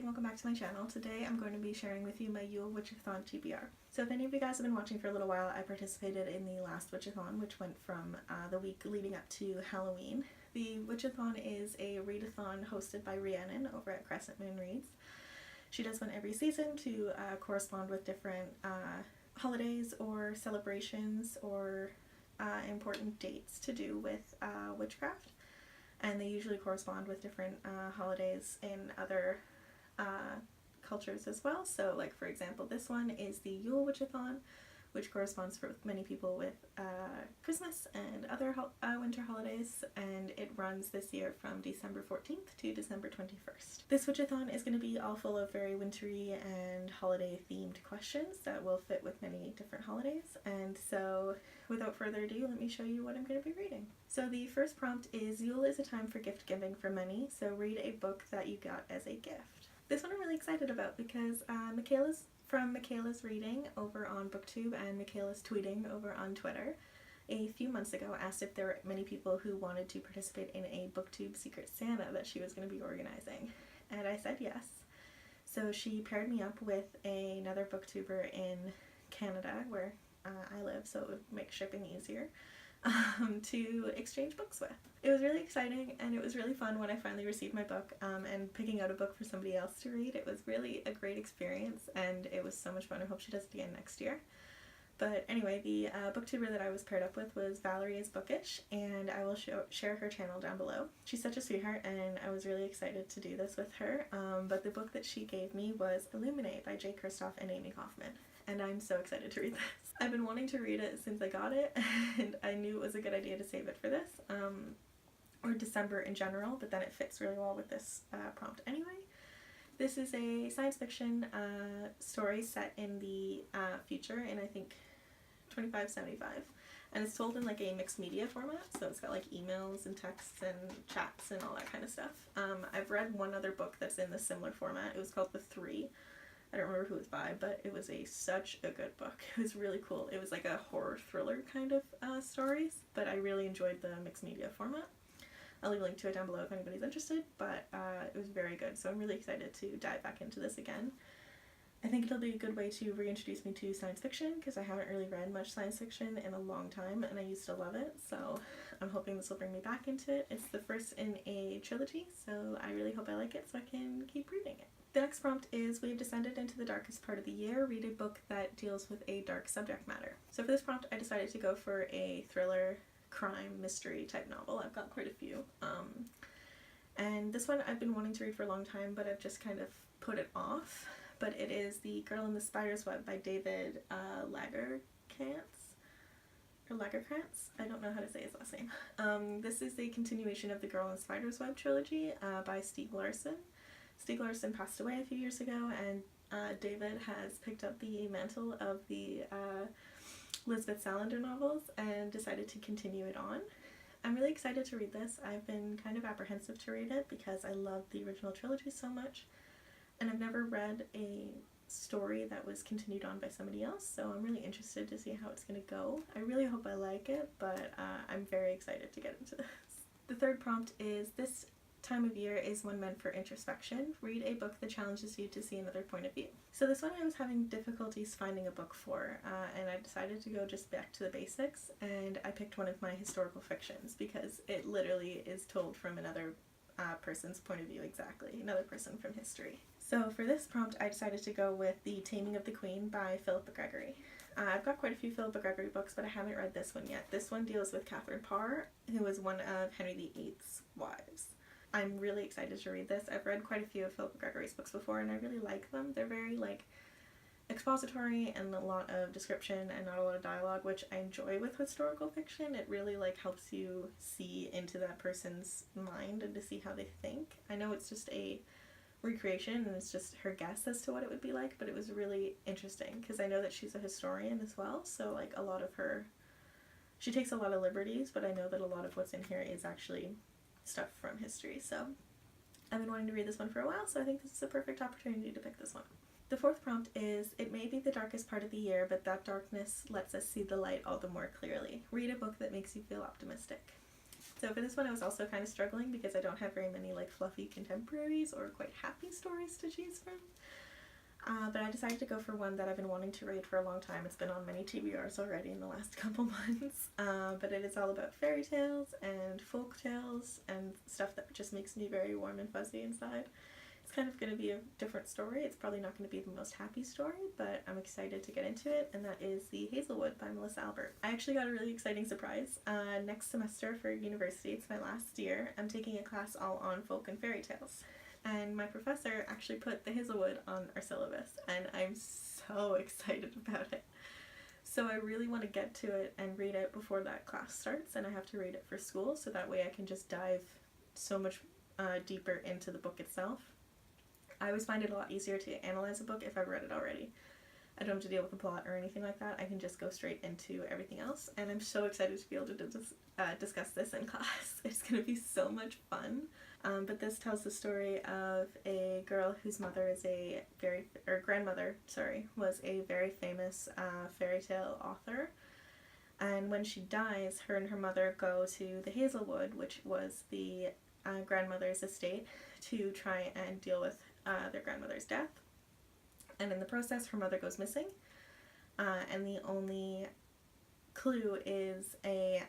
welcome back to my channel. Today I'm going to be sharing with you my Yule Witchathon Tbr. So if any of you guys have been watching for a little while, I participated in the last Witchathon, which went from the week leading up to Halloween. The Witchathon is a readathon hosted by Rhiannon over at Crescent Moon Reads. She does one every season to correspond with different holidays or celebrations or important dates to do with witchcraft. And they usually correspond with different holidays in other cultures as well. So like for example, this one is the Yule Witchathon, which corresponds for many people with Christmas and other winter holidays, and it runs this year from December 14th to December 21st. This Witchathon is going to be all full of very wintry and holiday themed questions that will fit with many different holidays, and so without further ado, let me show you what I'm going to be reading. So the first prompt is: Yule is a time for gift giving for many, so read a book that you got as a gift. This one I'm really excited about because Mikayla's reading over on BookTube and Mikayla's tweeting over on Twitter a few months ago asked if there were many people who wanted to participate in a BookTube Secret Santa that she was going to be organizing, and I said yes. So she paired me up with another booktuber in Canada where I live, so it would make shipping easier, to exchange books with. It was really exciting and it was really fun when I finally received my book, and picking out a book for somebody else to read. It was really a great experience and it was so much fun. I hope she does it again next year. But anyway, the booktuber that I was paired up with was Valeries Bookish, and I will share her channel down below. She's such a sweetheart and I was really excited to do this with her, but the book that she gave me was Illuminate by J. Kristoff and Amy Kaufman, and I'm so excited to read this. I've been wanting to read it since I got it, and I knew it was a good idea to save it for this, or December in general, but then it fits really well with this prompt anyway. This is a science fiction story set in the future in, I think, 2575, and it's told in like a mixed media format, so it's got like emails and texts and chats and all that kind of stuff. I've read one other book that's in the similar format. It was called The Three. I don't remember who it was by, but it was such a good book. It was really cool. It was like a horror thriller kind of stories, but I really enjoyed the mixed media format. I'll leave a link to it down below if anybody's interested, but it was very good, so I'm really excited to dive back into this again. I think it'll be a good way to reintroduce me to science fiction, because I haven't really read much science fiction in a long time and I used to love it, so I'm hoping this will bring me back into it. It's the first in a trilogy, so I really hope I like it so I can keep reading it. The next prompt is: we've descended into the darkest part of the year, read a book that deals with a dark subject matter. So for this prompt I decided to go for a thriller, crime, mystery type novel. I've got quite a few. And this one I've been wanting to read for a long time, but I've just kind of put it off. But it is The Girl in the Spider's Web by David Lagerkrantz. I don't know how to say his last name. This is a continuation of the Girl in the Spider's Web trilogy by Stieg Larsson. Stieg Larsson passed away a few years ago, and David has picked up the mantle of the Lisbeth Salander novels and decided to continue it on. I'm really excited to read this. I've been kind of apprehensive to read it because I love the original trilogy so much, and I've never read a story that was continued on by somebody else, so I'm really interested to see how it's going to go. I really hope I like it, but I'm very excited to get into this. The third prompt is: this time of year is one meant for introspection. Read a book that challenges you to see another point of view. So this one I was having difficulties finding a book for, and I decided to go just back to the basics, and I picked one of my historical fictions because it literally is told from another person's point of view exactly, another person from history. So for this prompt I decided to go with The Taming of the Queen by Philippa Gregory. I've got quite a few Philippa Gregory books, but I haven't read this one yet. This one deals with Catherine Parr, who was one of Henry VIII's wives. I'm really excited to read this. I've read quite a few of Philippa Gregory's books before and I really like them. They're very like expository and a lot of description and not a lot of dialogue, which I enjoy with historical fiction. It really like helps you see into that person's mind and to see how they think. I know it's just a recreation and it's just her guess as to what it would be like, but it was really interesting because I know that she's a historian as well, so like a lot of she takes a lot of liberties, but I know that a lot of what's in here is actually stuff from history, so I've been wanting to read this one for a while, so I think this is a perfect opportunity to pick this one. The fourth prompt is: it may be the darkest part of the year, but that darkness lets us see the light all the more clearly. Read a book that makes you feel optimistic. So for this one I was also kind of struggling because I don't have very many like fluffy contemporaries or quite happy stories to choose from. But I decided to go for one that I've been wanting to read for a long time. It's been on many TBRs already in the last couple months. But it is all about fairy tales and folk tales and stuff that just makes me very warm and fuzzy inside. It's kind of going to be a different story. It's probably not going to be the most happy story, but I'm excited to get into it, and that is The Hazelwood by Melissa Albert. I actually got a really exciting surprise. Next semester for university, it's my last year, I'm taking a class all on folk and fairy tales. And my professor actually put The Hazelwood on our syllabus, and I'm so excited about it. So I really want to get to it and read it before that class starts, and I have to read it for school, so that way I can just dive so much deeper into the book itself. I always find it a lot easier to analyze a book if I've read it already. I don't have to deal with the plot or anything like that. I can just go straight into everything else, and I'm so excited to be able to discuss this in class. It's going to be so much fun. But this tells the story of a girl whose mother is grandmother was a very famous fairy tale author. And when she dies, her and her mother go to the Hazelwood, which was the grandmother's estate, to try and deal with their grandmother's death. And in the process, her mother goes missing. And the only clue is a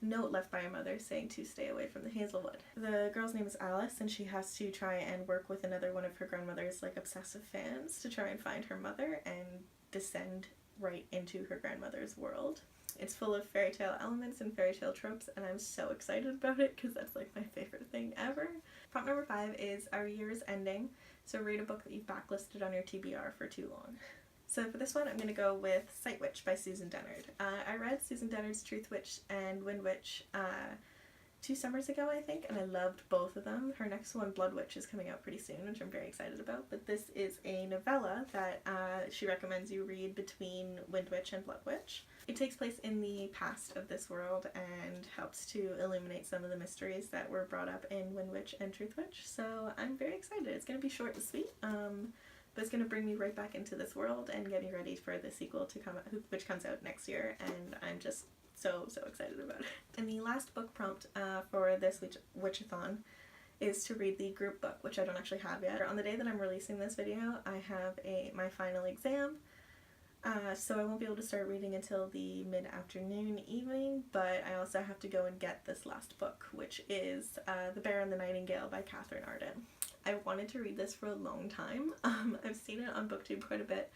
note left by her mother saying to stay away from the Hazelwood. The girl's name is Alice, and she has to try and work with another one of her grandmother's like obsessive fans to try and find her mother and descend right into her grandmother's world. It's full of fairy tale elements and fairy tale tropes, and I'm so excited about it because that's like my favorite thing ever. Prompt number 5 is our year is ending, so read a book that you've backlisted on your TBR for too long. So for this one, I'm going to go with Sight Witch by Susan Dennard. I read Susan Dennard's Truth Witch and Wind Witch 2 summers ago, I think, and I loved both of them. Her next one, Blood Witch, is coming out pretty soon, which I'm very excited about. But this is a novella that she recommends you read between Wind Witch and Blood Witch. It takes place in the past of this world and helps to illuminate some of the mysteries that were brought up in Wind Witch and Truth Witch. So I'm very excited. It's going to be short and sweet. But it's going to bring me right back into this world and get me ready for the sequel to come out, which comes out next year, and I'm just so excited about it. And the last book prompt for this Witchathon is to read the group book, which I don't actually have yet. On the day that I'm releasing this video, I have my final exam, so I won't be able to start reading until the mid-afternoon evening, but I also have to go and get this last book, which is The Bear and the Nightingale by Catherine Arden. I wanted to read this for a long time. I've seen it on BookTube quite a bit.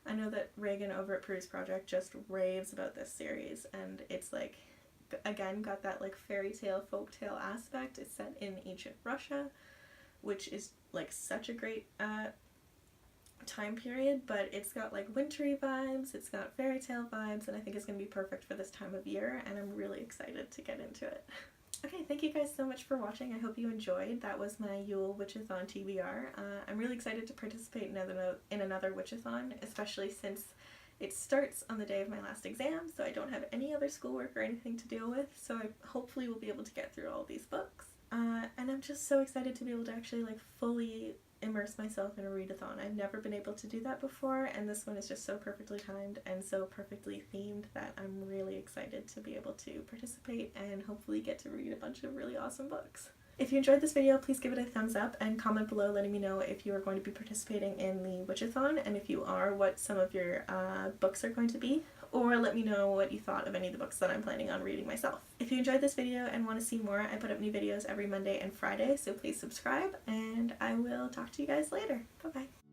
I know that Reagan over at Peruse Project just raves about this series, and it's like, again, got that like fairy tale, folk tale aspect. It's set in ancient Russia, which is like such a great time period, but it's got like wintry vibes, it's got fairy tale vibes, and I think it's going to be perfect for this time of year, and I'm really excited to get into it. Okay, thank you guys so much for watching. I hope you enjoyed. That was my Yule Witchathon TBR. I'm really excited to participate in another Witchathon, especially since it starts on the day of my last exam, so I don't have any other schoolwork or anything to deal with, so I hopefully will be able to get through all these books. And I'm just so excited to be able to actually like fully immerse myself in a readathon. I've never been able to do that before, and this one is just so perfectly timed and so perfectly themed that I'm really excited to be able to participate and hopefully get to read a bunch of really awesome books. If you enjoyed this video, please give it a thumbs up and comment below letting me know if you are going to be participating in the Witchathon, and if you are, what some of your books are going to be, or let me know what you thought of any of the books that I'm planning on reading myself. If you enjoyed this video and want to see more, I put up new videos every Monday and Friday, so please subscribe, and I will talk to you guys later. Bye bye.